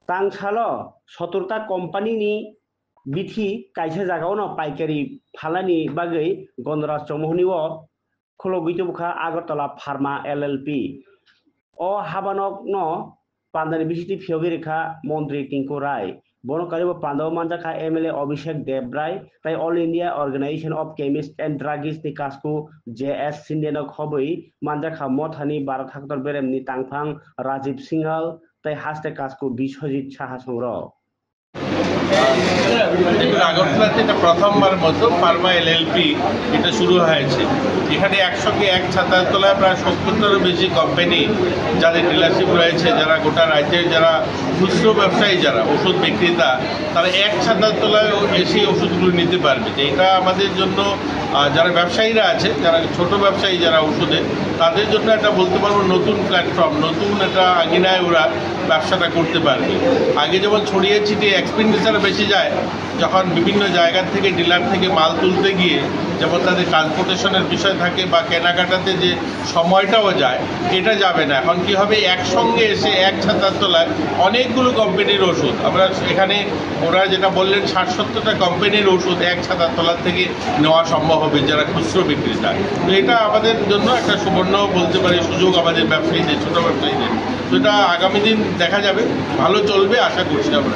तांसालो 17टा कम्पानीनि बिथि कायसे जागावनो पाइकारि फालानि बागै गणराज चौमोहनीओ खलबितुबखा Agartala pharma LLP ओ हाबानकनो पांडानि बिसिति फियोगिरिखा मंत्री टिंकु राय बनकारिबो Pandav मानजाखा MLA Abhishek Debroy ताई all India organisation of chemist and druggist नि कासकु जेएस सिंडेनो खबै मानजाखा मथानि भारत हादर बेरेमनि तांफां राजीव सिंघल তাই হাসতে কাজকু বিশ্বজিৎ সাহা সংগ্রহ দেখুন আগরতলাতে এটা প্রথমবার মতো ফার্মা এলএলপি এটা শুরু হয়েছে। এখানে একসঙ্গে এক ছাতার তলায় প্রায় 70টারও বেশি কোম্পানি যাদের ডিলারশিপ রয়েছে, যারা গোটা রাজ্যের যারা খুচরো ব্যবসায়ী, যারা ওষুধ বিক্রেতা, তারা এক ছাতার তলায় এসে ওষুধগুলো নিতে পারবে। এটা আমাদের জন্য যারা ব্যবসায়ীরা আছে, যারা ছোট ব্যবসায়ী যারা ওষুধের, তাদের জন্য একটা বলতে পারবো নতুন প্ল্যাটফর্ম, নতুন একটা আঙিনায় ওরা ব্যবসাটা করতে পারবে। আগে যেমন ছড়িয়ে ছিটিয়ে এক্সপেন্ডিচার বেশি যায়, যখন বিভিন্ন জায়গা থেকে ডিলার থেকে মাল তুলতে গিয়ে যেমন তাদের ট্রান্সপোর্টেশনের বিষয় থাকে বা কেনাকাটাতে যে সময়টাও যায়, এটা যাবে না। এখন কি হবে, একসঙ্গে এসে এক ছাতার তলায় অনেকগুলো কোম্পানির ওষুধ আমরা এখানে, ওরা যেটা বললেন 60-70টা কোম্পানির ওষুধ এক ছাতার তলার থেকে নেওয়া সম্ভব হবে যারা খুচরো বিক্রেতা। তো এটা আমাদের জন্য একটা সুবর্ণ বলতে পারি সুযোগ আমাদের ব্যবসায়ীদের, ছোট ব্যবসায়ীদের। তো এটা আগামী দিন দেখা যাবে, ভালো চলবে আশা করছি আমরা।